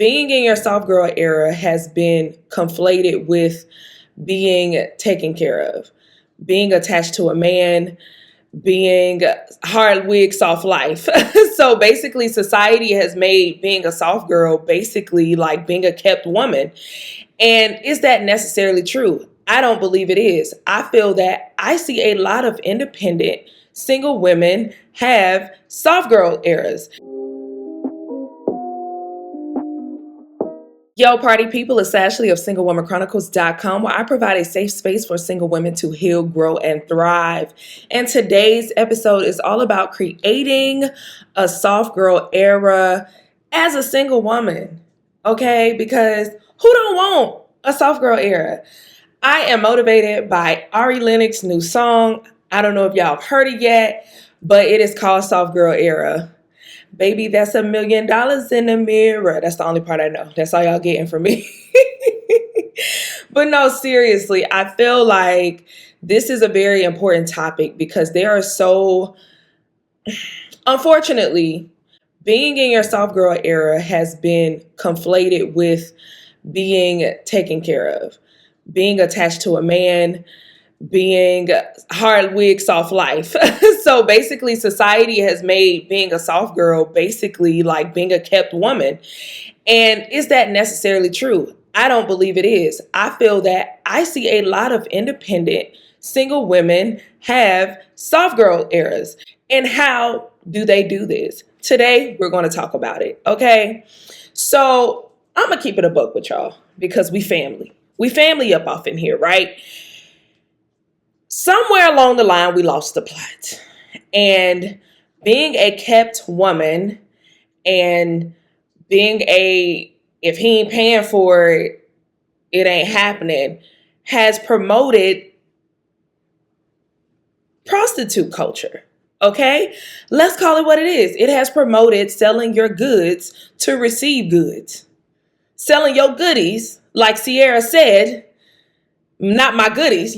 being in your soft girl era has been conflated with being taken care of, being attached to a man, being hard wig, soft life. So basically, society has made being a soft girl basically like being a kept woman. And is that necessarily true? I don't believe it is. I feel that I see a lot of independent single women have soft girl eras. Yo, party people, it's Ashley of SingleWomanChronicles.com, where I provide a safe space for single women to heal, grow, and thrive. And today's episode is all about creating a soft girl era as a single woman, okay? Because who don't want a soft girl era? I am motivated by Ari Lennox's new song. I don't know if y'all have heard it yet, but it is called Soft Girl Era. Baby, that's $1 million in the mirror. That's the only part I know. That's all y'all getting from me. But no, seriously, I feel like this is a very important topic because there are unfortunately, being in your soft girl era has been conflated with being taken care of, being attached to a man, being hard wig, soft life. So basically, society has made being a soft girl basically like being a kept woman. And is that necessarily true? I don't believe it is. I feel that I see a lot of independent single women have soft girl eras. And how do they do this? Today, we're going to talk about it. Okay. So I'm going to keep it a buck with y'all because we family. We family up off in here, right? Somewhere along the line, we lost the plot. And being a kept woman and if he ain't paying for it, it ain't happening, has promoted prostitute culture. Okay? Let's call it what it is. It has promoted selling your goods to receive goods. Selling your goodies, like Sierra said, not my goodies,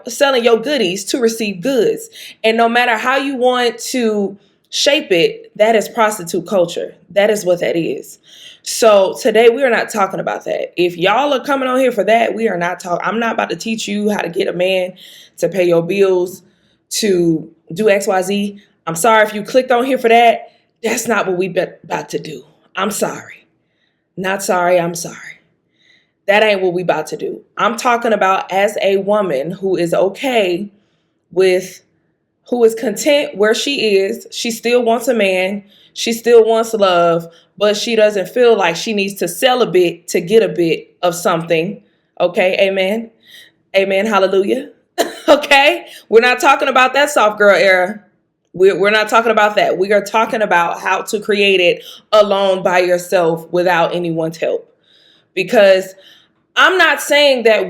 selling your goodies to receive goods. And no matter how you want to shape it, that is prostitute culture. That is what that is. So today we are not talking about that. If y'all are coming on here for that, we are not talking. I'm not about to teach you how to get a man to pay your bills, to do XYZ. I'm sorry if you clicked on here for that. That's not what we about to do. I'm sorry. Not sorry. I'm sorry. That ain't what we about to do. I'm talking about as a woman who is okay who is content where she is. She still wants a man. She still wants love, but she doesn't feel like she needs to sell a bit to get a bit of something. Okay. Amen. Amen. Hallelujah. Okay. We're not talking about that soft girl era. We're not talking about that. We are talking about how to create it alone by yourself without anyone's help. Because I'm not saying that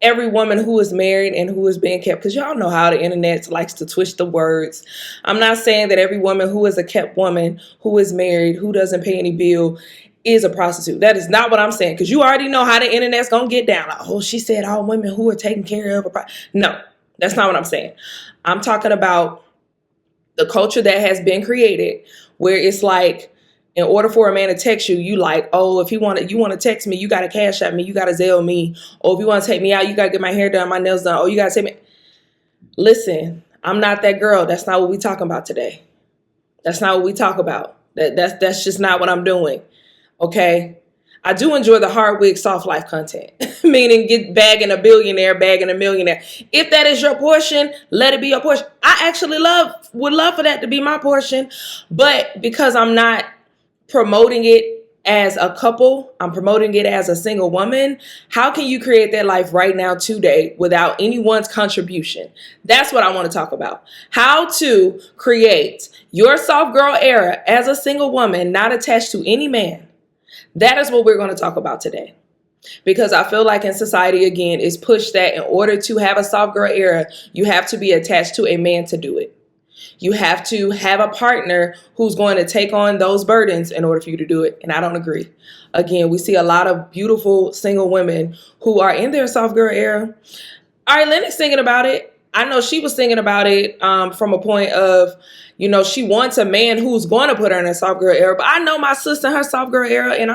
every woman who is married and who is being kept, because y'all know how the internet likes to twist the words. I'm not saying that every woman who is a kept woman, who is married, who doesn't pay any bill, is a prostitute. That is not what I'm saying, because you already know how the internet's going to get down. Like, oh, she said all women who are taken care of. No, that's not what I'm saying. I'm talking about the culture that has been created where it's like, in order for a man to text you, you like, oh, if you want to text me, you got to cash at me, you got to Zelle me. Or if you want to take me out, you got to get my hair done, my nails done. Oh, you got to take me. Listen, I'm not that girl. That's not what we talking about today. That's not what we talk about. That's just not what I'm doing. Okay. I do enjoy the hard wig, soft life content, meaning bagging a billionaire, bagging a millionaire. If that is your portion, let it be your portion. I actually would love for that to be my portion, but because I'm not promoting it as a couple, I'm promoting it as a single woman. How can you create that life right now today without anyone's contribution? That's what I want to talk about. How to create your soft girl era as a single woman, not attached to any man. That is what we're going to talk about today. Because I feel like in society, again, it's pushed that in order to have a soft girl era, you have to be attached to a man to do it. You have to have a partner who's going to take on those burdens in order for you to do it. And I don't agree. Again, we see a lot of beautiful single women who are in their soft girl era. Ari Lennox singing about it. I know she was thinking about it from a point of, she wants a man who's going to put her in a soft girl era. But I know my sister in her soft girl era, and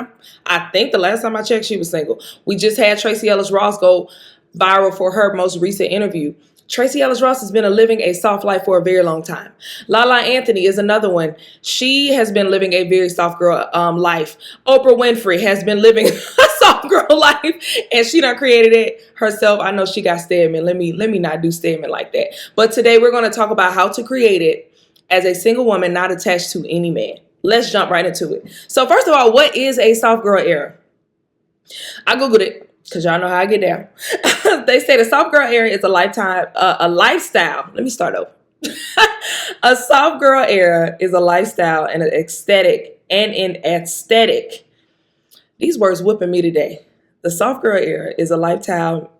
I think the last time I checked, she was single. We just had Tracy Ellis Ross go viral for her most recent interview. Tracy Ellis Ross has been living a soft life for a very long time. Lala Anthony is another one. She has been living a very soft girl life. Oprah Winfrey has been living a soft girl life, and she done created it herself. I know she got Stedman. Let me not do Stedman like that. But today we're going to talk about how to create it as a single woman not attached to any man. Let's jump right into it. So first of all, what is a soft girl era? I Googled it, because y'all know how I get down. They say the soft girl era is a lifestyle. Let me start over. A soft girl era is a lifestyle and an aesthetic. These words whipping me today. The soft girl era is a lifestyle.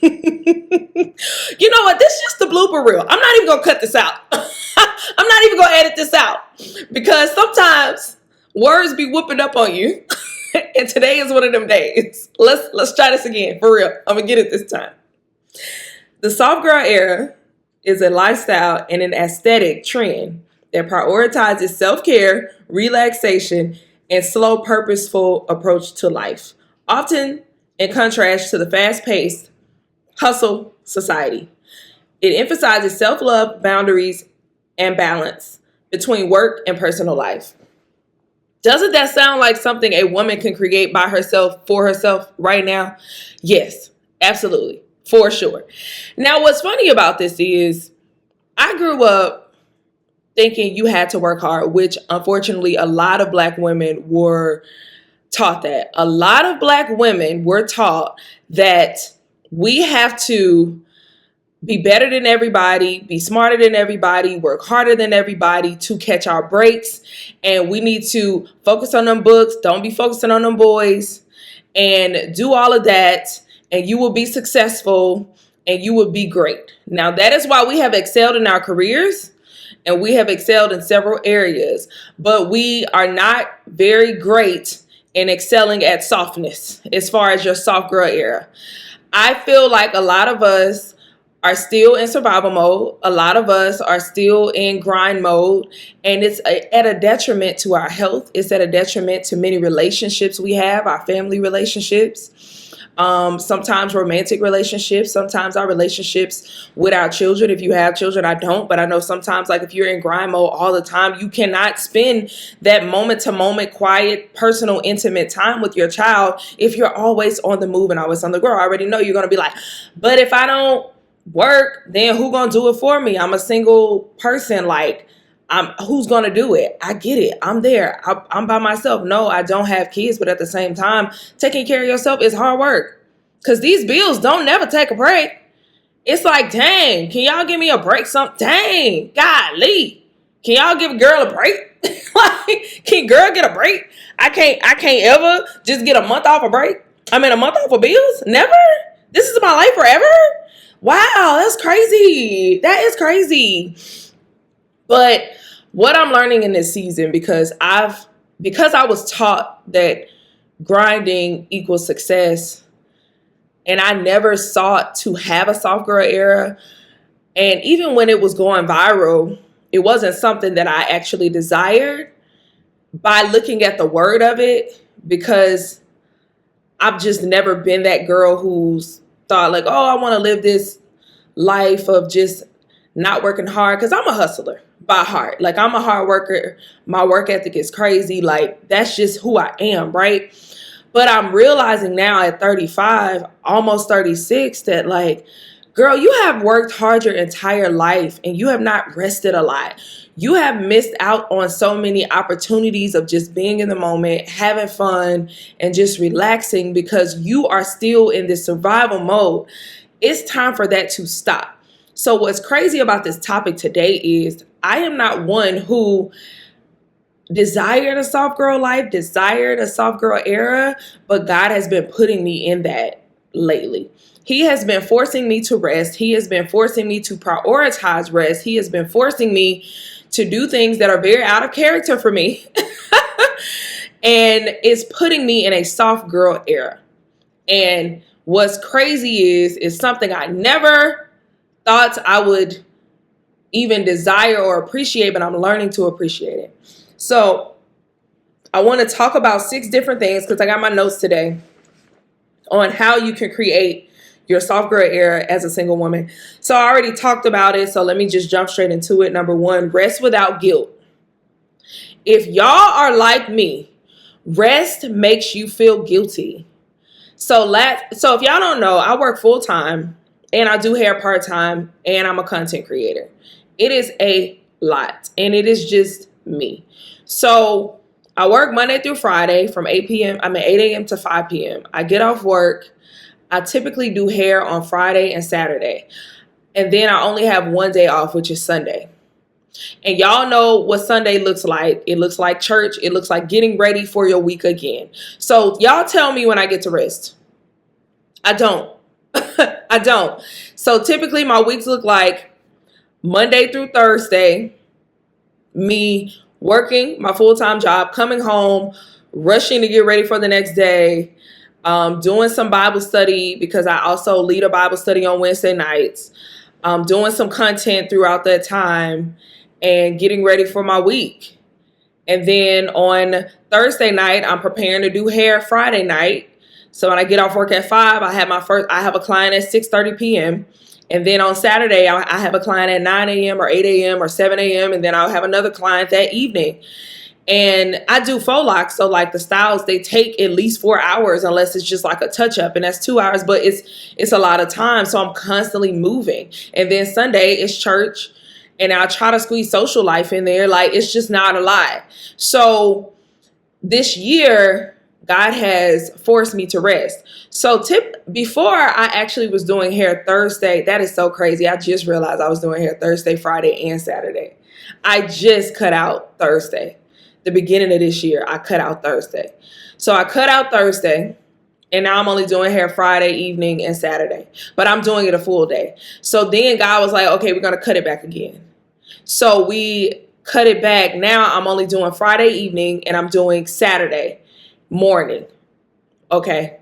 You know what? This is just the blooper reel. I'm not even going to cut this out. I'm not even going to edit this out. Because sometimes words be whooping up on you. And today is one of them days. Let's try this again. For real. I'm going to get it this time. The soft girl era is a lifestyle and an aesthetic trend that prioritizes self-care, relaxation, and slow, purposeful approach to life, often in contrast to the fast-paced hustle society. It emphasizes self-love, boundaries, and balance between work and personal life. Doesn't that sound like something a woman can create by herself, for herself right now? Yes, absolutely, for sure. Now, what's funny about this is I grew up thinking you had to work hard, which unfortunately a lot of Black women were taught that. A lot of Black women were taught that we have to be better than everybody, be smarter than everybody, work harder than everybody to catch our breaks. And we need to focus on them books. Don't be focusing on them boys, and do all of that. And you will be successful and you will be great. Now, that is why we have excelled in our careers and we have excelled in several areas, but we are not very great in excelling at softness as far as your soft girl era. I feel like a lot of us are still in survival mode. A lot of us are still in grind mode, and it's at a detriment to our health. It's at a detriment to many relationships we have, our family relationships, sometimes romantic relationships, sometimes our relationships with our children. If you have children, I don't, but I know sometimes, like, if you're in grind mode all the time, you cannot spend that moment to moment, quiet, personal, intimate time with your child if you're always on the move and always on the go. I already know you're going to be like, but if I don't work, then who gonna do it for me? I'm a single person. Like, who's gonna do it? I get it. I'm there. I'm by myself. No, I don't have kids, but at the same time, taking care of yourself is hard work, because these bills don't never take a break. It's like, dang, can y'all give me a break? Dang, golly, can y'all give a girl a break? Like, can girl get a break? I can't ever just get a month off a break. I mean, a month off of bills? Never. This is my life forever. Wow, that's crazy. That is crazy. But what I'm learning in this season, because I was taught that grinding equals success, and I never sought to have a soft girl era. And even when it was going viral, it wasn't something that I actually desired by looking at the word of it, because I've just never been that girl who's thought like, oh, I want to live this life of just not working hard, because I'm a hustler by heart. Like, I'm a hard worker. My work ethic is crazy. Like, that's just who I am, right? But I'm realizing now at 35, almost 36, that, like, girl, you have worked hard your entire life and you have not rested a lot. You have missed out on so many opportunities of just being in the moment, having fun, and just relaxing, because you are still in this survival mode. It's time for that to stop. So what's crazy about this topic today is I am not one who desired a soft girl life, desired a soft girl era, but God has been putting me in that lately. He has been forcing me to rest. He has been forcing me to prioritize rest. He has been forcing me to do things that are very out of character for me. And it's putting me in a soft girl era. And what's crazy is something I never thoughts I would even desire or appreciate, but I'm learning to appreciate it. So I want to talk about 6 different things, because I got my notes today, on how you can create your soft girl era as a single woman. So I already talked about it, so let me just jump straight into it. Number 1, rest without guilt. If y'all are like me, rest makes you feel guilty. So if y'all don't know, I work full time and I do hair part time and I'm a content creator. It is a lot and it is just me. So I work Monday through Friday from 8 a.m. to 5 p.m. I get off work. I typically do hair on Friday and Saturday. And then I only have one day off, which is Sunday. And y'all know what Sunday looks like. It looks like church. It looks like getting ready for your week again. So y'all tell me when I get to rest. I don't. I don't. So typically my weeks look like Monday through Thursday, me working my full-time job, coming home, rushing to get ready for the next day, doing some Bible study because I also lead a Bible study on Wednesday nights, doing some content throughout that time, and getting ready for my week. And then on Thursday night, I'm preparing to do hair Friday night. So when I get off work at 5, I have a client at 6:30 p.m. And then on Saturday, I have a client at 9 a.m. or 8 a.m. or 7 a.m. And then I'll have another client that evening. And I do faux locks. So like the styles, they take at least 4 hours unless it's just like a touch up. And that's 2 hours, but it's a lot of time. So I'm constantly moving. And then Sunday is church. And I try to squeeze social life in there. Like, it's just not a lot. So this year, God has forced me to rest. So before I actually was doing hair Thursday, that is so crazy. I just realized I was doing hair Thursday, Friday, and Saturday. I just cut out Thursday. The beginning of this year, I cut out Thursday. So I cut out Thursday. And now I'm only doing hair Friday evening and Saturday. But I'm doing it a full day. So then God was like, okay, we're going to cut it back again. So we cut it back. Now I'm only doing Friday evening and I'm doing Saturday morning. Okay.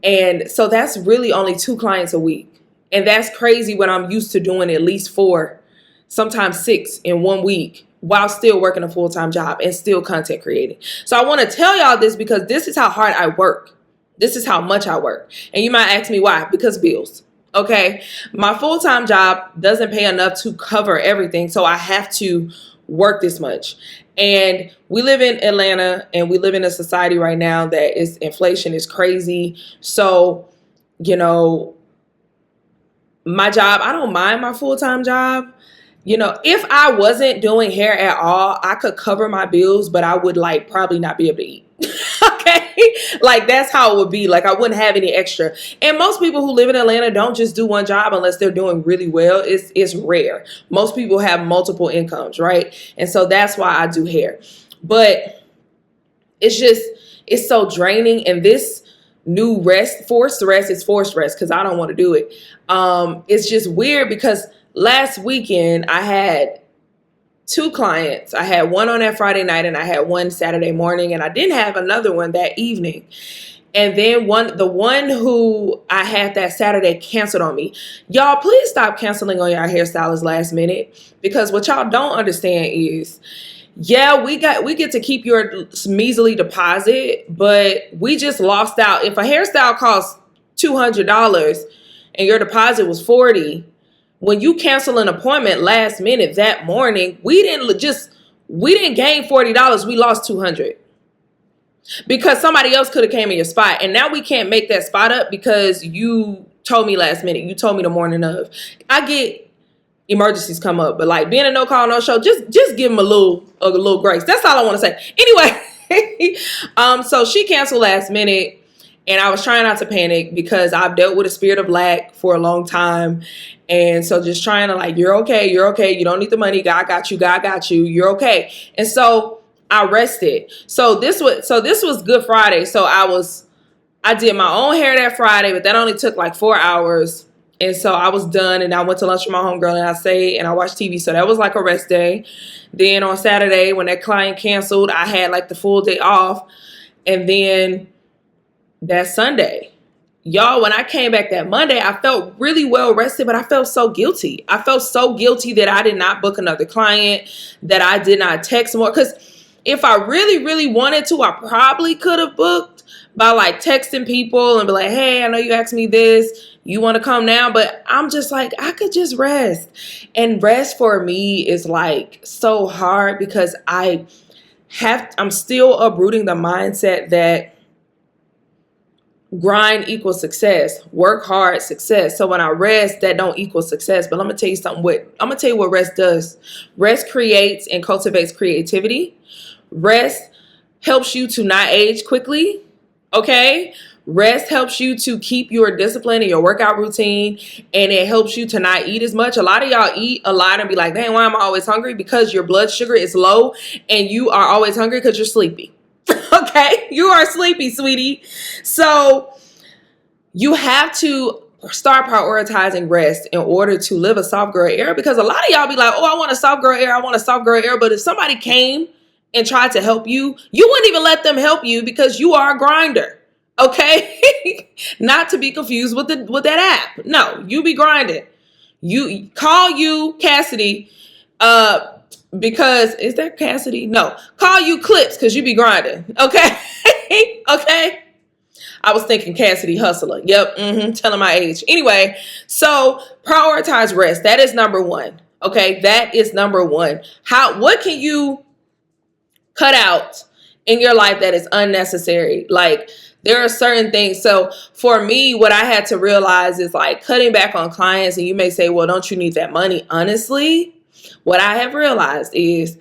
And so that's really only 2 clients a week. And that's crazy when I'm used to doing at least 4, sometimes 6 in 1 week, while still working a full-time job and still content creating. So I want to tell y'all this because this is how hard I work. This is how much I work. And you might ask me why? Because bills. Okay. My full-time job doesn't pay enough to cover everything. So I have to work this much. And we live in Atlanta and we live in a society right now that inflation is crazy. So, you know, my job, I don't mind my full-time job. You know, if I wasn't doing hair at all, I could cover my bills, but I would probably not be able to eat. Okay. Like that's how it would be. Like I wouldn't have any extra. And most people who live in Atlanta don't just do one job unless they're doing really well. It's rare. Most people have multiple incomes, right? And so that's why I do hair. But it's so draining. And this new forced rest because I don't want to do it. It's just weird because last weekend I had 2 clients. I had one on that Friday night and I had one Saturday morning, and I didn't have another one that evening. And then the one who I had that Saturday canceled on me. Y'all, please stop canceling on your hairstylists last minute, because what y'all don't understand is, yeah, we get to keep your measly deposit, but we just lost out. If a hairstyle costs $200 and your deposit was $40, when you cancel an appointment last minute that morning, we didn't gain $40. We lost $200 because somebody else could have came in your spot. And now we can't make that spot up because you told me last minute. You told me the morning of. I get emergencies come up, but like being a no call, no show, just give them a little grace. That's all I want to say. Anyway, so she canceled last minute. And I was trying not to panic because I've dealt with a spirit of lack for a long time. And so just trying to you're okay. You don't need the money. God got you. You're okay. And so I rested. So this was Good Friday. So I did my own hair that Friday, but that only took 4 hours. And so I was done and I went to lunch with my homegirl and I stayed and I watched TV. So that was a rest day. Then on Saturday when that client canceled, I had the full day off. And then that Sunday, Y'all, when I came back that Monday, I felt really well rested, but I felt so guilty. I felt so guilty that I did not book another client, that I did not text more. Because if I really, really wanted to, I probably could have booked by like texting people and be like, hey, I know you asked me this. You want to come now? But I'm just like, I could just rest. And rest for me is like so hard because I'm still uprooting the mindset that grind equals success. Work hard, success. So when I rest, that don't equal success. But I'm gonna tell you something. I'm gonna tell you what rest does. Rest creates and cultivates creativity. Rest helps you to not age quickly. Okay. Rest helps you to keep your discipline and your workout routine, and it helps you to not eat as much. A lot of y'all eat a lot and be like, dang, why am I always hungry? Because your blood sugar is low and you are always hungry because you're sleepy. Okay, you are sleepy, sweetie. So you have to start prioritizing rest in order to live a soft girl era, because a lot of y'all be like, oh, I want a soft girl era. I want a soft girl era. But if somebody came and tried to help you, you wouldn't even let them help you because you are a grinder. Okay, not to be confused with that app. No, you be grinding. You call you Cassidy. Because is that Cassidy? No, call you Clips because you be grinding. Okay. Okay. I was thinking Cassidy Hustler. Yep. Telling my age. Anyway, so prioritize rest. That is number one. Okay. That is number one. What can you cut out in your life that is unnecessary? Like, there are certain things. So for me, what I had to realize is like cutting back on clients. And you may say, well, don't you need that money? Honestly, what I have realized is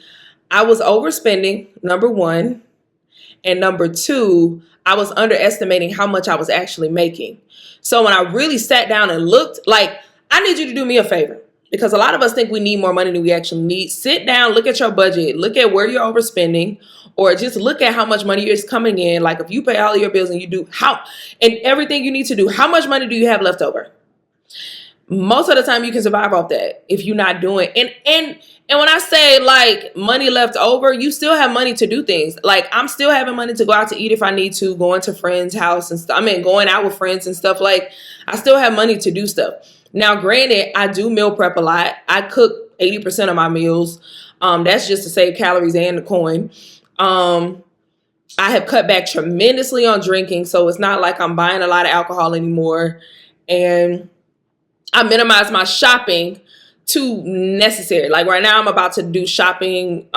I was overspending, number one. And number two, I was underestimating how much I was actually making. So when I really sat down and looked, like, I need you to do me a favor, because a lot of us think we need more money than we actually need. Sit down, look at your budget, look at where you're overspending, or just look at how much money is coming in. Like, if you pay all of your bills and you do and everything you need to do, how much money do you have left over? Most of the time you can survive off that if you're not doing. And when I say like money left over, you still have money to do things. Like, I'm still having money to go out to eat if I need to, going to friends' house and stuff. I mean, going out with friends and stuff. Like, I still have money to do stuff. Now, granted, I do meal prep a lot. I cook 80% of my meals. That's just to save calories and the coin. I have cut back tremendously on drinking, so it's not like I'm buying a lot of alcohol anymore. And I minimize my shopping to necessary. Like, right now I'm about to do shopping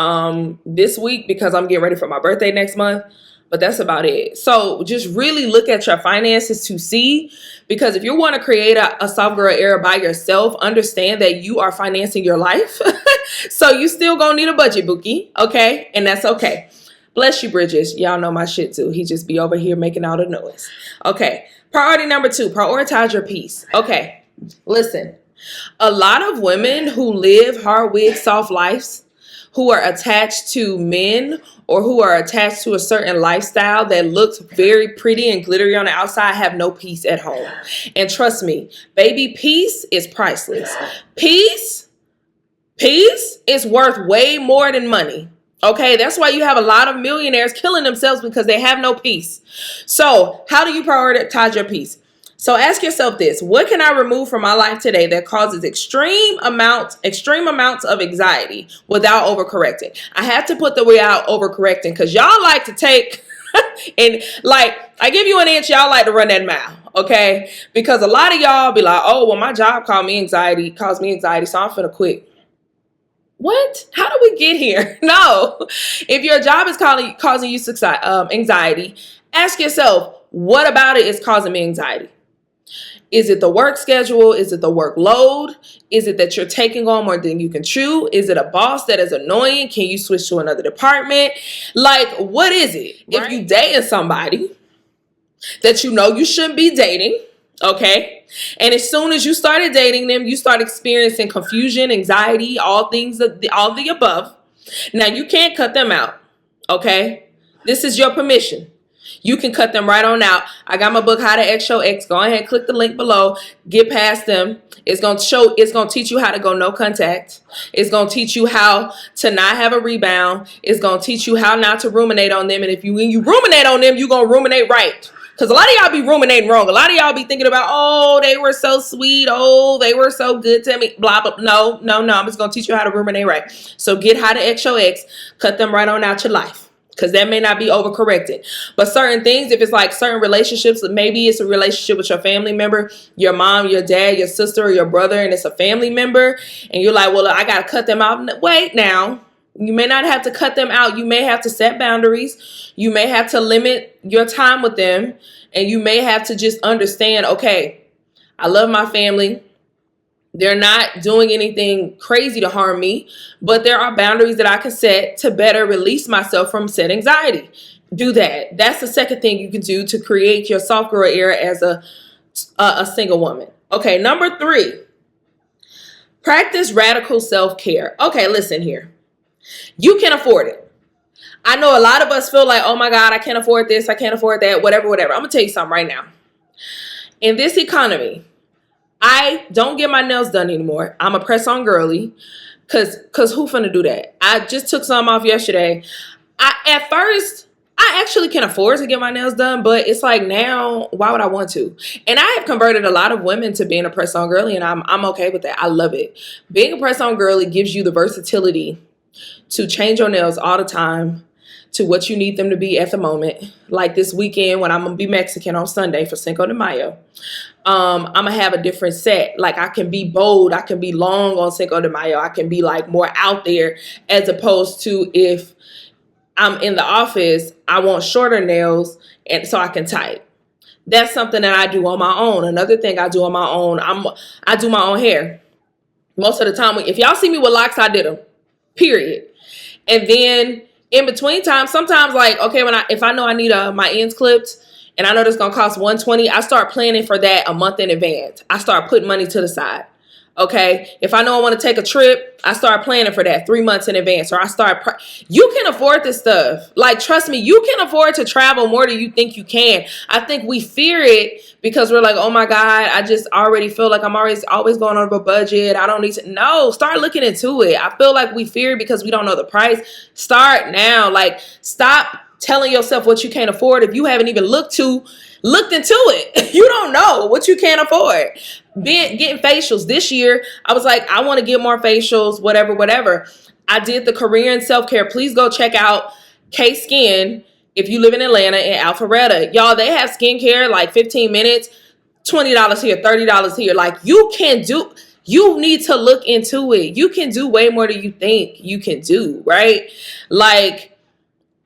this week because I'm getting ready for my birthday next month. But that's about it. So just really look at your finances to see, because if you want to create a soft girl era by yourself, understand that you are financing your life. So you still gonna need a budget, Bookie. Okay. And that's okay. Bless you, Bridges. Y'all know my shit too. He just be over here making all the noise. Okay. Priority number 2, prioritize your peace. Okay. Listen, a lot of women who live hard wig soft lives, who are attached to men or who are attached to a certain lifestyle that looks very pretty and glittery on the outside, have no peace at home. And trust me, baby, peace is priceless. Peace is worth way more than money. Okay, that's why you have a lot of millionaires killing themselves, because they have no peace. So how do you prioritize your peace? So ask yourself this: what can I remove from my life today that causes extreme amounts of anxiety without overcorrecting? I had to put the without overcorrecting, because y'all like to take and like, I give you an inch, y'all like to run that mile. Okay, because a lot of y'all be like, oh, well, my job caused me anxiety, so I'm finna quit. What? How do we get here? No. If your job is causing you anxiety, ask yourself, what about it is causing me anxiety? Is it the work schedule? Is it the workload? Is it that you're taking on more than you can chew? Is it a boss that is annoying? Can you switch to another department? Like, what is it? Right? If you dating somebody that you know you shouldn't be dating, okay, and as soon as you started dating them, you start experiencing confusion, anxiety, all the above. Now, you can't cut them out, okay? This is your permission. You can cut them right on out. I got my book, How to X Your Ex. Go ahead, click the link below. Get past them. It's going to teach you how to go no contact. It's going to teach you how to not have a rebound. It's going to teach you how not to ruminate on them. And when you ruminate on them, you're going to ruminate right. Because a lot of y'all be ruminating wrong. A lot of y'all be thinking about, oh, they were so sweet. Oh, they were so good to me. Blah, blah. No. I'm just going to teach you how to ruminate right. So get how to X your ex. Cut them right on out your life. Because that may not be overcorrected. But certain things, if it's like certain relationships, maybe it's a relationship with your family member, your mom, your dad, your sister, or your brother, and it's a family member. And you're like, well, I got to cut them out. Wait now. You may not have to cut them out. You may have to set boundaries. You may have to limit your time with them. And you may have to just understand, okay, I love my family. They're not doing anything crazy to harm me, but there are boundaries that I can set to better release myself from said anxiety. Do that. That's the second thing you can do to create your soft girl era as a single woman. Okay, number 3, practice radical self-care. Okay, listen here. You can afford it. I know a lot of us feel like, oh my God, I can't afford this. I can't afford that, whatever. I'm going to tell you something right now. In this economy, I don't get my nails done anymore. I'm a press-on girly. Cause who finna do that? I just took some off yesterday. At first, I actually can afford to get my nails done, but it's like now, why would I want to? And I have converted a lot of women to being a press-on girly, and I'm okay with that. I love it. Being a press-on girly gives you the versatility to change your nails all the time to what you need them to be at the moment. Like this weekend when I'm going to be Mexican on Sunday for Cinco de Mayo. I'm going to have a different set. Like I can be bold. I can be long on Cinco de Mayo. I can be like more out there as opposed to if I'm in the office, I want shorter nails and so I can type. That's something that I do on my own. Another thing I do on my own, I do my own hair. Most of the time, if y'all see me with locks, I did them. Period. And then in between time, sometimes like, okay, if I know I need my ends clipped and I know this going to cost $120, I start planning for that a month in advance. I start putting money to the side. Okay. If I know I want to take a trip, I start planning for that 3 months in advance, or I start, you can afford this stuff. Like, trust me, you can afford to travel more than you think you can. I think we fear it because we're like, oh my God, I just already feel like I'm always going over budget. I don't need to. No, start looking into it. I feel like we fear it because we don't know the price. Start now. Like, stop telling yourself what you can't afford if you haven't even looked into it. You don't know what you can't afford. Getting facials this year, I was like, I want to get more facials, whatever. I did the Korean self-care. Please go check out K Skin if you live in Atlanta and Alpharetta. Y'all, they have skincare like 15 minutes, $20 here, $30 here. Like you need to look into it. You can do way more than you think you can do, right? Like,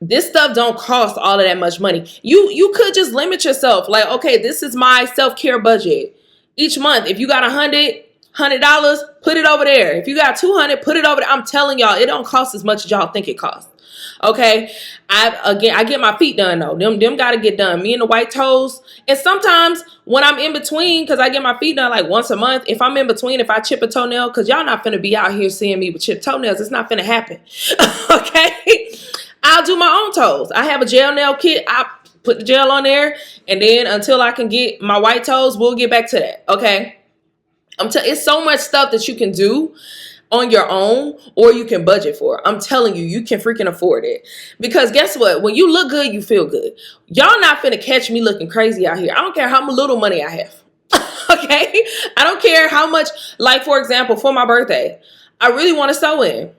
this stuff don't cost all of that much money. You could just limit yourself. Like, okay, this is my self-care budget. Each month, if you got $100, put it over there. If you got $200, put it over there. I'm telling y'all, it don't cost as much as y'all think it costs. Okay. I get my feet done though. Them gotta get done. Me and the white toes. And sometimes when I'm in between, because I get my feet done like once a month, if I'm in between, if I chip a toenail, because y'all not finna be out here seeing me with chipped toenails. It's not finna happen. Okay. I'll do my own toes. I have a gel nail kit. I put the gel on there, and then until I can get my white toes, we'll get back to that. Okay. It's so much stuff that you can do on your own, or you can budget for. I'm telling you, you can freaking afford it. Because guess what? When you look good, you feel good. Y'all not finna catch me looking crazy out here. I don't care how little money I have. Okay. I don't care how much, like for example, for my birthday, I really want to sew in.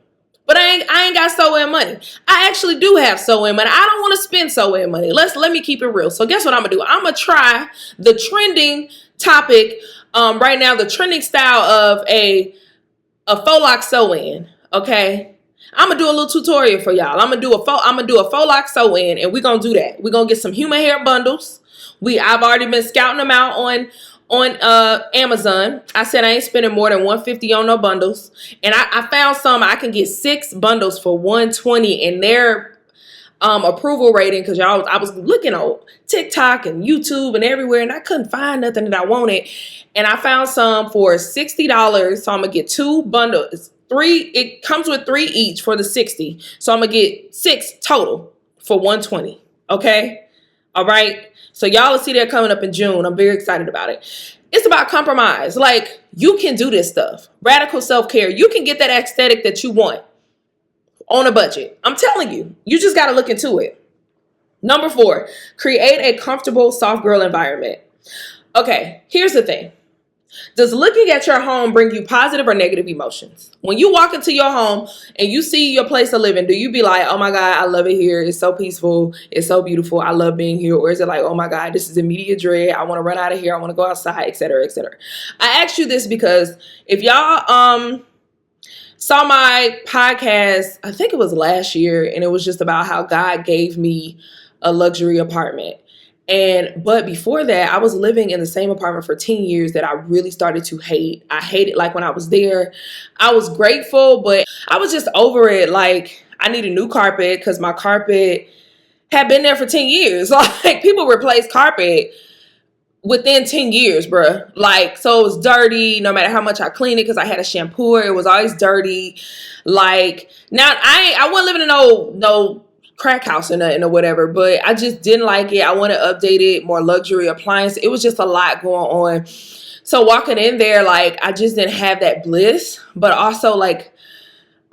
But I ain't got sew-in money. I actually do have sew-in money. I don't want to spend sew-in money. Let me keep it real. So guess what I'm going to do? I'm going to try the trending topic right now, the trending style of a faux lock sew-in. Okay. I'm going to do a little tutorial for y'all. I'm going to do a faux lock sew-in, and we're going to do that. We're going to get some human hair bundles. I've already been scouting them out on Amazon. I said I ain't spending more than $150 on no bundles, and I found some. I can get 6 bundles for $120, and their approval rating, because y'all, I was looking on TikTok and YouTube and everywhere, and I couldn't find nothing that I wanted, and I found some for $60. So I'm gonna get 2 bundles. 3. It comes with 3 each for the $60. So I'm gonna get 6 total for $120. Okay, all right. So y'all will see that coming up in June. I'm very excited about it. It's about compromise. Like, you can do this stuff. Radical self-care. You can get that aesthetic that you want on a budget. I'm telling you. You just got to look into it. Number 4, create a comfortable soft girl environment. Okay, here's the thing. Does looking at your home bring you positive or negative emotions? When you walk into your home and you see your place of living, do you be like, oh my God, I love it here. It's so peaceful. It's so beautiful. I love being here. Or is it like, oh my God, this is immediate dread. I want to run out of here. I want to go outside, etc., etc. I asked you this because if y'all saw my podcast, I think it was last year, and it was just about how God gave me a luxury apartment. But before that, I was living in the same apartment for 10 years that I really started to hate. I hated, like, when I was there, I was grateful, but I was just over it. Like, I need a new carpet because my carpet had been there for 10 years. Like, people replace carpet within 10 years, bruh. Like, so it was dirty no matter how much I cleaned it because I had a shampooer. It was always dirty. Like, now I wasn't living in no crack house or nothing or whatever, but I just didn't like it. I wanted updated, more luxury appliance. It was just a lot going on. So walking in there, like, I just didn't have that bliss, but also, like,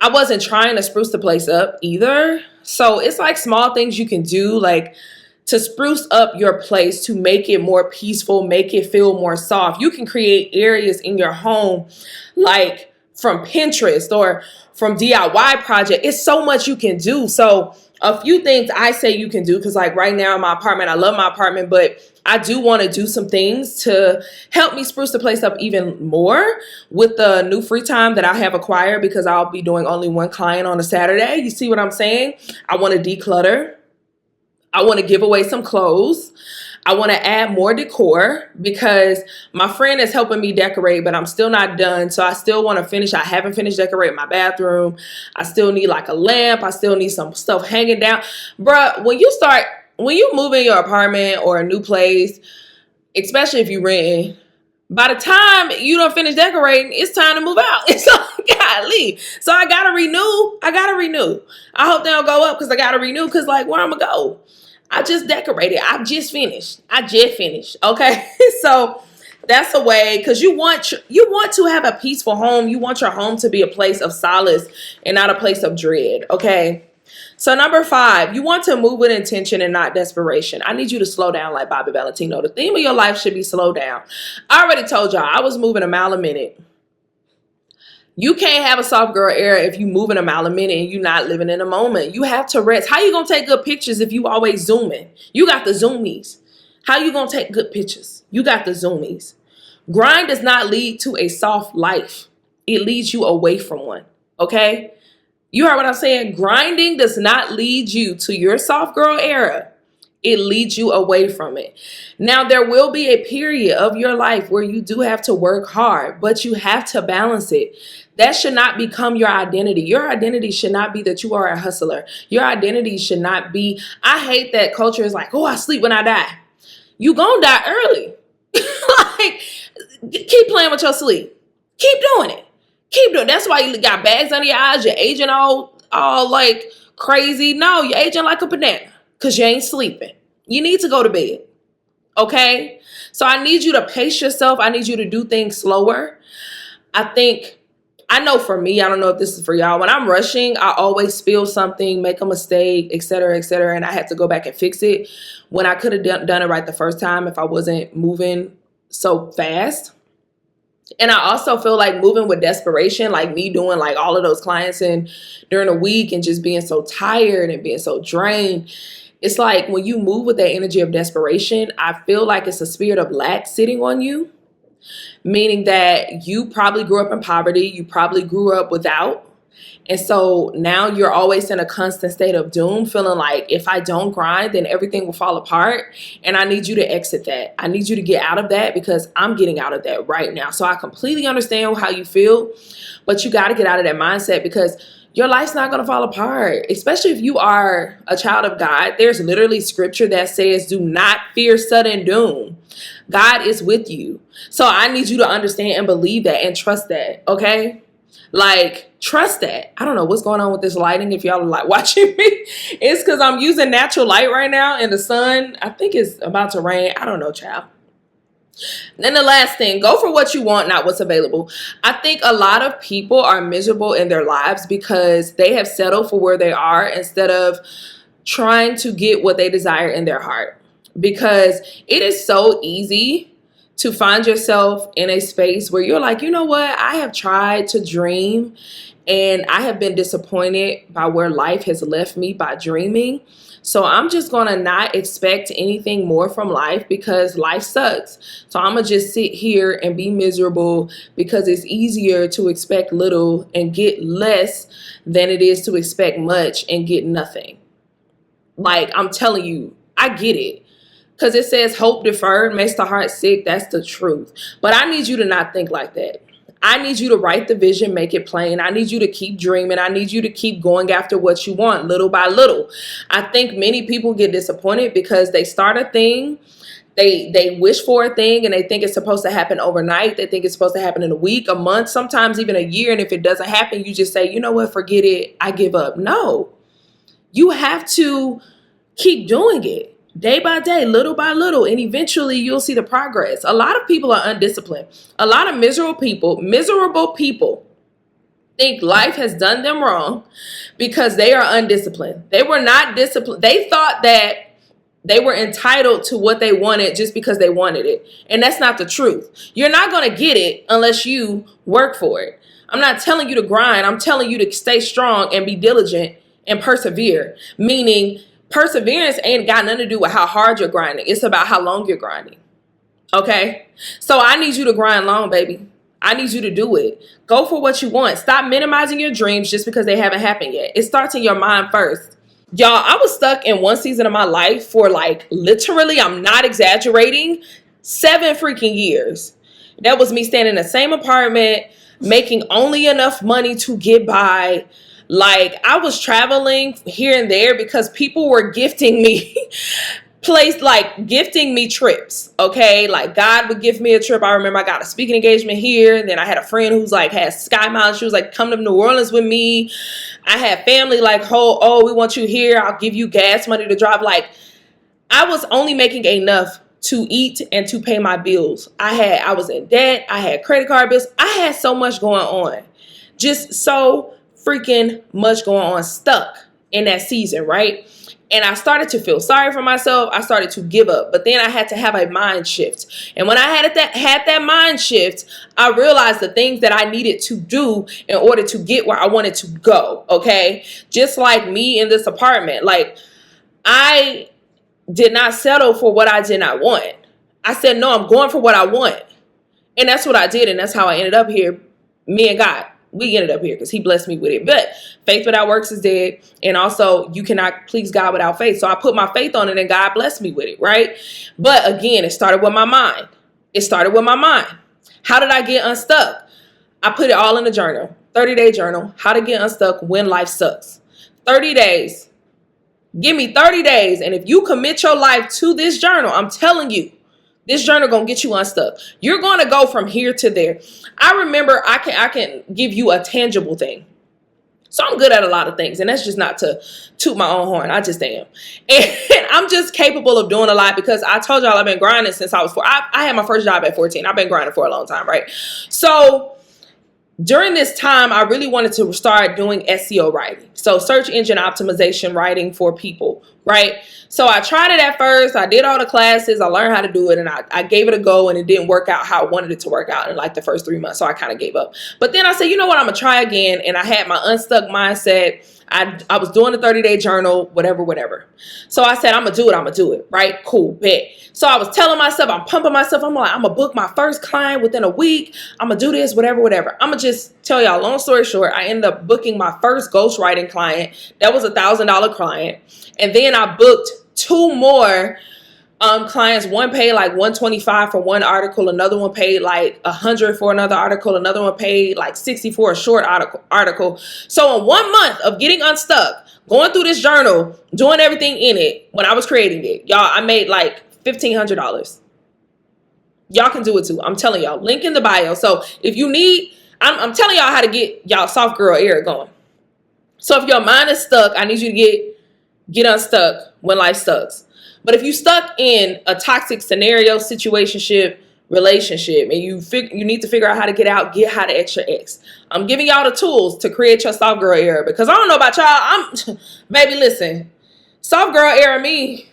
I wasn't trying to spruce the place up either. So it's like small things you can do, like, to spruce up your place, to make it more peaceful, make it feel more soft. You can create areas in your home, like from Pinterest or from DIY project. It's so much you can do. So a few things I say you can do, because like right now in my apartment, I love my apartment, but I do want to do some things to help me spruce the place up even more with the new free time that I have acquired, because I'll be doing only one client on a Saturday. You see what I'm saying? I want to declutter. I want to give away some clothes. I want to add more decor because my friend is helping me decorate, but I'm still not done. So I still want to finish. I haven't finished decorating my bathroom. I still need like a lamp. I still need some stuff hanging down. Bruh, when you move in your apartment or a new place, especially if you rent, by the time you don't finish decorating, it's time to move out. It's like, golly. So I gotta renew. I hope they don't go up because I gotta renew, because like, where I'm gonna go? I just decorated. I just finished. Okay. So that's a way, because you want to have a peaceful home. You want your home to be a place of solace and not a place of dread. Okay. So number 5, you want to move with intention and not desperation. I need you to slow down like Bobby Valentino. The theme of your life should be slow down. I already told y'all I was moving a mile a minute. You can't have a soft girl era if you moving a mile a minute and you're not living in a moment. You have to rest. How you going to take good pictures if you always zooming? You got the zoomies. How you going to take good pictures? You got the zoomies. Grind does not lead to a soft life. It leads you away from one. Okay? You heard what I'm saying? Grinding does not lead you to your soft girl era. It leads you away from it. Now, there will be a period of your life where you do have to work hard, but you have to balance it. That should not become your identity. Your identity should not be that you are a hustler. Your identity should not be, I hate that culture is like, oh, I sleep when I die. You gonna die early. Like, keep playing with your sleep. Keep doing it. That's why you got bags under your eyes. You're aging all like crazy. No, you're aging like a banana because you ain't sleeping. You need to go to bed. Okay? So I need you to pace yourself. I need you to do things slower. I know for me, I don't know if this is for y'all. When I'm rushing, I always spill something, make a mistake, et cetera, and I had to go back and fix it when I could have done it right the first time if I wasn't moving so fast. And I also feel like moving with desperation, like me doing like all of those clients and during a week and just being so tired and being so drained. It's like when you move with that energy of desperation, I feel like it's a spirit of lack sitting on you, meaning that you probably grew up in poverty. You probably grew up without. And so now you're always in a constant state of doom, feeling like if I don't grind, then everything will fall apart. And I need you to exit that. I need you to get out of that because I'm getting out of that right now. So I completely understand how you feel, but you got to get out of that mindset because your life's not going to fall apart, especially if you are a child of God. There's literally scripture that says, do not fear sudden doom. God is with you. So I need you to understand and believe that and trust that. Okay. Like, trust that. I don't know what's going on with this lighting. If y'all are like watching me, it's because I'm using natural light right now and the sun, I think it's about to rain. I don't know, child. Then the last thing, go for what you want, not what's available. I think a lot of people are miserable in their lives because they have settled for where they are instead of trying to get what they desire in their heart, because it is so easy to find yourself in a space where you're like, you know what, I have tried to dream and I have been disappointed by where life has left me by dreaming. So I'm just going to not expect anything more from life because life sucks. So I'm going to just sit here and be miserable because it's easier to expect little and get less than it is to expect much and get nothing. Like, I'm telling you, I get it. Because it says hope deferred makes the heart sick. That's the truth. But I need you to not think like that. I need you to write the vision, make it plain. I need you to keep dreaming. I need you to keep going after what you want little by little. I think many people get disappointed because they start a thing. They wish for a thing and they think it's supposed to happen overnight. They think it's supposed to happen in a week, a month, sometimes even a year. And if it doesn't happen, you just say, you know what, forget it. I give up. No, you have to keep doing it. Day by day, little by little, and eventually you'll see the progress. A lot of people are undisciplined. A lot of miserable people think life has done them wrong because they are undisciplined. They were not disciplined. They thought that they were entitled to what they wanted just because they wanted it. And that's not the truth. You're not going to get it unless you work for it. I'm not telling you to grind. I'm telling you to stay strong and be diligent and persevere, meaning perseverance ain't got nothing to do with how hard you're grinding. It's about how long you're grinding. Okay? So I need you to grind long, baby. I need you to do it. Go for what you want. Stop minimizing your dreams just because they haven't happened yet. It starts in your mind first. Y'all, I was stuck in one season of my life for like literally, I'm not exaggerating, 7 freaking years. That was me staying in the same apartment, making only enough money to get by. Like, I was traveling here and there because people were gifting me gifting me trips. Okay. Like, God would give me a trip. I remember I got a speaking engagement here. And then I had a friend who's like, had Sky Miles. She was like, come to New Orleans with me. I had family like, oh, we want you here. I'll give you gas money to drive. Like, I was only making enough to eat and to pay my bills. I was in debt. I had credit card bills. I had so much going on. Just so freaking much going on, stuck in that season, right? And I started to feel sorry for myself. I started to give up. But then I had to have a mind shift. And when I had that mind shift, I realized the things that I needed to do in order to get where I wanted to go, okay? Just like me in this apartment. Like, I did not settle for what I did not want. I said, no, I'm going for what I want. And that's what I did. And that's how I ended up here, me and God. We ended up here because he blessed me with it. But faith without works is dead. And also, you cannot please God without faith. So I put my faith on it and God blessed me with it, right? But again, it started with my mind. How did I get unstuck? I put it all in a journal. 30-day journal. How to get unstuck when life sucks. 30 days. Give me 30 days. And if you commit your life to this journal, I'm telling you, this journal gonna get you unstuck. You're gonna go from here to there. I remember I can give you a tangible thing. So I'm good at a lot of things, and that's just not to toot my own horn. I just am. And I'm just capable of doing a lot because I told y'all I've been grinding since I was 4. I had my first job at 14. I've been grinding for a long time, right? So during this time, I really wanted to start doing SEO writing. So search engine optimization writing for people, right? So I tried it at first. I did all the classes. I learned how to do it, and I gave it a go, and it didn't work out how I wanted it to work out in like the first 3 months. So I kind of gave up. But then I said, you know what? I'm going to try again. And I had my unstuck mindset. I was doing a 30-day journal, whatever. So I said, I'm going to do it. Right? Cool. Bet. So I was telling myself, I'm pumping myself. I'm like, I'm going to book my first client within a week. I'm going to do this, whatever. I'm going to just tell y'all, long story short, I ended up booking my first ghostwriting client. That was $1,000 client. And then I booked 2 more clients. One paid like $125 for one article. Another one paid like $100 for another article. Another one paid like $60 for a short article. So in 1 month of getting unstuck, going through this journal, doing everything in it, when I was creating it, y'all, I made like $1,500. Y'all can do it too. I'm telling y'all. Link in the bio. So if you need, I'm telling y'all how to get y'all soft girl era going. So if your mind is stuck, I need you to get unstuck when life sucks. But if you stuck in a toxic scenario, situationship, relationship, and you need to figure out how to get out, get how to X your ex. I'm giving y'all the tools to create your soft girl era because I don't know about y'all. Baby, listen. Soft girl era me.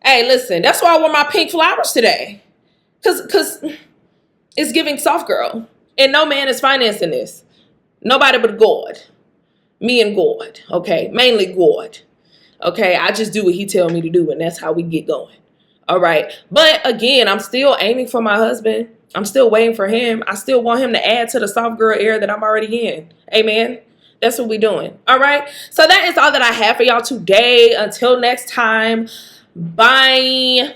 Hey, listen, that's why I wore my pink flowers today. Cause it's giving soft girl. And no man is financing this. Nobody but God. Me and God. Okay. Mainly God. Okay. I just do what he tell me to do, and that's how we get going. All right. But again, I'm still aiming for my husband. I'm still waiting for him. I still want him to add to the soft girl era that I'm already in. Amen. That's what we're doing. All right. So that is all that I have for y'all today. Until next time. Bye.